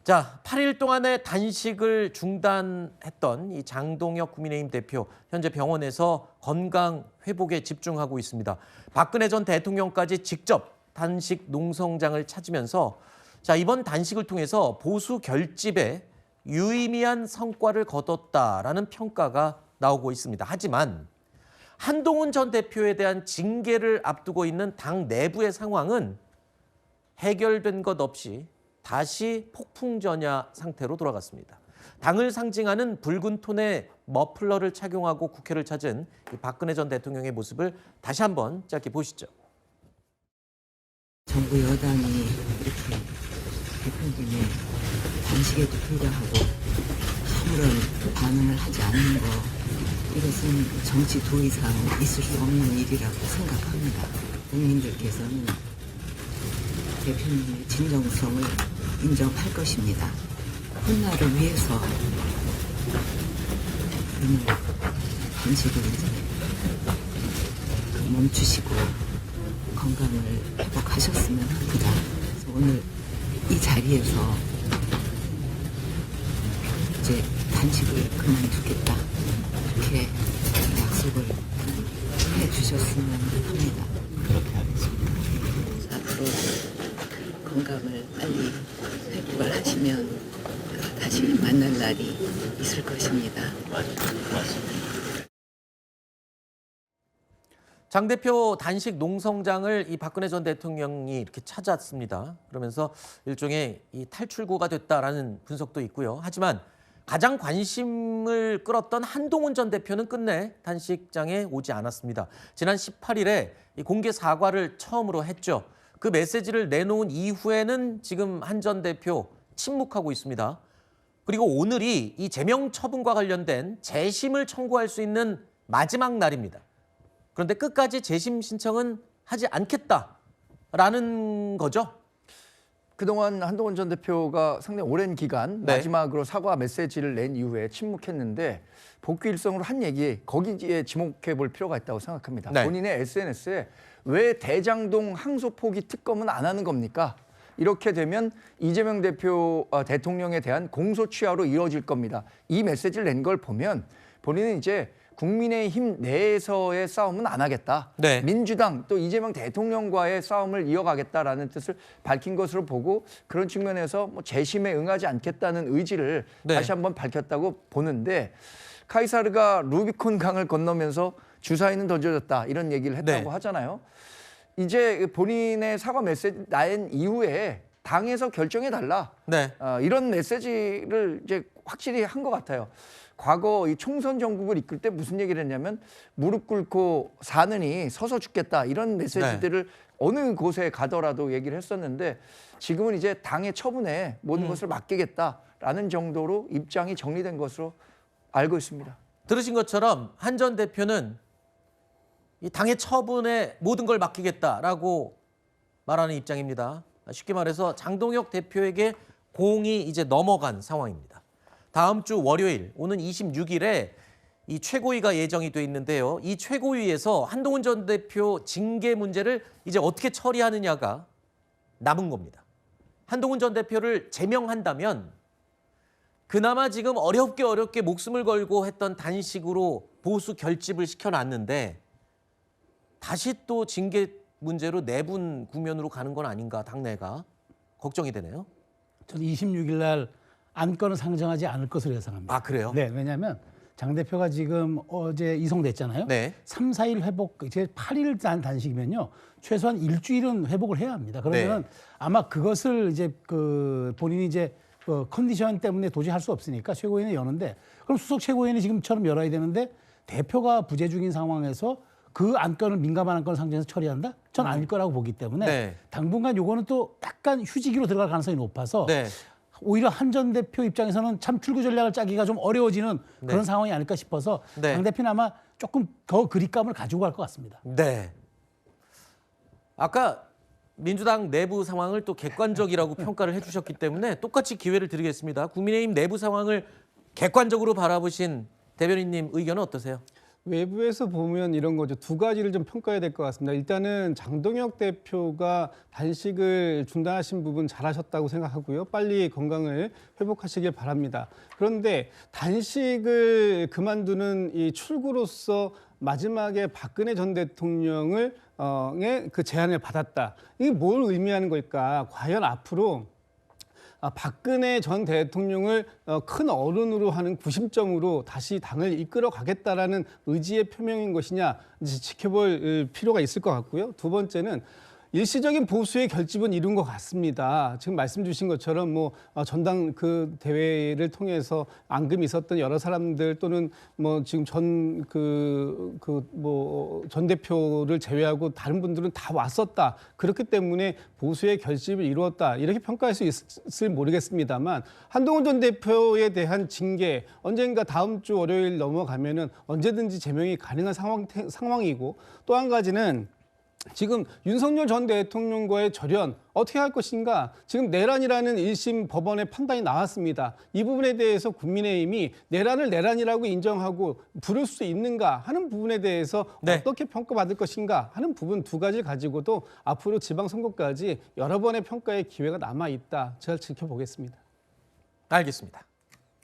자, 8일 동안의 단식을 중단했던 이 장동혁 국민의힘 대표, 현재 병원에서 건강 회복에 집중하고 있습니다. 박근혜 전 대통령까지 직접 단식 농성장을 찾으면서 자, 이번 단식을 통해서 보수 결집에 유의미한 성과를 거뒀다라는 평가가 나오고 있습니다. 하지만 한동훈 전 대표에 대한 징계를 앞두고 있는 당 내부의 상황은 해결된 것 없이 다시 폭풍전야 상태로 돌아갔습니다. 당을 상징하는 붉은 톤의 머플러를 착용하고 국회를 찾은 이 박근혜 전 대통령의 모습을 다시 한번 짧게 보시죠. 정부 여당이 이렇게 대표님의 단식에도 불구하고 아무런 반응을 하지 않는 거, 이것은 정치 도의상 있을 수 없는 일이라고 생각합니다. 국민들께서는 대표님의 진정성을 인정할 것입니다. 훗날을 위해서 오늘 단식을 이제 멈추시고 건강을 회복하셨으면 합니다. 그래서 오늘 이 자리에서 이제 단식을 그만두겠다 이렇게 약속을 해주셨으면 합니다. 그렇게 하겠습니다. 앞으로 건강을 빨리 회복을 하시면 다시 만날 날이 있을 것입니다. 장 대표 단식 농성장을 이 박근혜 전 대통령이 이렇게 찾았습니다. 그러면서 일종의 이 탈출구가 됐다라는 분석도 있고요. 하지만 가장 관심을 끌었던 한동훈 전 대표는 끝내 단식장에 오지 않았습니다. 지난 18일에 이 공개 사과를 처음으로 했죠. 그 메시지를 내놓은 이후에는 지금 한 전 대표 침묵하고 있습니다. 그리고 오늘이 이 제명 처분과 관련된 재심을 청구할 수 있는 마지막 날입니다. 그런데 끝까지 재심 신청은 하지 않겠다라는 거죠. 그동안 한동훈 전 대표가 상당히 오랜 기간 마지막으로 사과 메시지를 낸 이후에 침묵했는데 복귀 일성으로 한 얘기, 거기에 지목해 볼 필요가 있다고 생각합니다. 네. 본인의 SNS에 왜 대장동 항소 포기 특검은 안 하는 겁니까? 이렇게 되면 이재명 대통령에 대한 공소 취하로 이어질 겁니다. 이 메시지를 낸 걸 보면 본인은 이제 국민의힘 내에서의 싸움은 안 하겠다. 네. 민주당 또 이재명 대통령과의 싸움을 이어가겠다라는 뜻을 밝힌 것으로 보고 그런 측면에서 뭐 재심에 응하지 않겠다는 의지를 다시 한번 밝혔다고 보는데 카이사르가 루비콘 강을 건너면서 주사위는 던져졌다 이런 얘기를 했다고 하잖아요. 이제 본인의 사과 메시지 낸 이후에 당에서 결정해달라. 이런 메시지를 이제 확실히 한 것 같아요. 과거 이 총선 전국을 이끌 때 무슨 얘기를 했냐면 무릎 꿇고 사느니 서서 죽겠다 이런 메시지들을 어느 곳에 가더라도 얘기를 했었는데 지금은 이제 당의 처분에 모든 것을 맡기겠다라는 정도로 입장이 정리된 것으로 알고 있습니다. 들으신 것처럼 한 전 대표는 이 당의 처분에 모든 걸 맡기겠다라고 말하는 입장입니다. 쉽게 말해서 장동혁 대표에게 공이 이제 넘어간 상황입니다. 다음 주 월요일, 오는 26일에 이 최고위가 예정이 돼 있는데요. 이 최고위에서 한동훈 전 대표 징계 문제를 이제 어떻게 처리하느냐가 남은 겁니다. 한동훈 전 대표를 제명한다면 그나마 지금 어렵게 목숨을 걸고 했던 단식으로 보수 결집을 시켜놨는데 다시 또 징계 문제로 내분 국면으로 가는 건 아닌가, 당내가 걱정이 되네요. 저는 26일 날 안건을 상정하지 않을 것으로 예상합니다. 아, 그래요? 네, 왜냐하면 장 대표가 지금 어제 이송됐잖아요. 3, 4일 회복, 이제 8일 단식이면요. 최소한 일주일은 회복을 해야 합니다. 그러면 아마 그것을 이제 본인이 이제 컨디션 때문에 도저히 할 수 없으니까 최고위원회 여는데 그럼 수석 최고위원이 지금처럼 열어야 되는데 대표가 부재 중인 상황에서 그 안건을 민감한 안건을 상정해서 처리한다? 전 아닐 거라고 보기 때문에 당분간 요거는 또 약간 휴지기로 들어갈 가능성이 높아서 오히려 한 전 대표 입장에서는 참 출구 전략을 짜기가 좀 어려워지는 그런 상황이 아닐까 싶어서 당 대표는 아마 조금 더 그립감을 가지고 갈 것 같습니다. 아까 민주당 내부 상황을 또 객관적이라고 평가를 해주셨기 때문에 똑같이 기회를 드리겠습니다. 국민의힘 내부 상황을 객관적으로 바라보신 대변인님 의견은 어떠세요? 외부에서 보면 이런 거죠. 두 가지를 좀 평가해야 될 것 같습니다. 일단은 장동혁 대표가 단식을 중단하신 부분 잘하셨다고 생각하고요. 빨리 건강을 회복하시길 바랍니다. 그런데 단식을 그만두는 이 출구로서 마지막에 박근혜 전 대통령을 그 제안을 받았다. 이게 뭘 의미하는 걸까? 과연 앞으로 박근혜 전 대통령을 큰 어른으로 하는 구심점으로 다시 당을 이끌어 가겠다라는 의지의 표명인 것이냐 이제 지켜볼 필요가 있을 것 같고요. 두 번째는 일시적인 보수의 결집은 이룬 것 같습니다. 지금 말씀 주신 것처럼 뭐 전당 그 대회를 통해서 앙금이 있었던 여러 사람들 또는 뭐 지금 전 대표를 제외하고 다른 분들은 다 왔었다. 그렇기 때문에 보수의 결집을 이루었다. 이렇게 평가할 수 있을 모르겠습니다만 한동훈 전 대표에 대한 징계 언젠가 다음 주 월요일 넘어가면은 언제든지 제명이 가능한 상황이고 또 한 가지는 지금 윤석열 전 대통령과의 절연 어떻게 할 것인가 지금 내란이라는 1심 법원의 판단이 나왔습니다. 이 부분에 대해서 국민의힘이 내란을 내란이라고 인정하고 부를 수 있는가 하는 부분에 대해서 어떻게 평가받을 것인가 하는 부분 두 가지 가지고도 앞으로 지방선거까지 여러 번의 평가의 기회가 남아있다. 제가 지켜보겠습니다. 알겠습니다.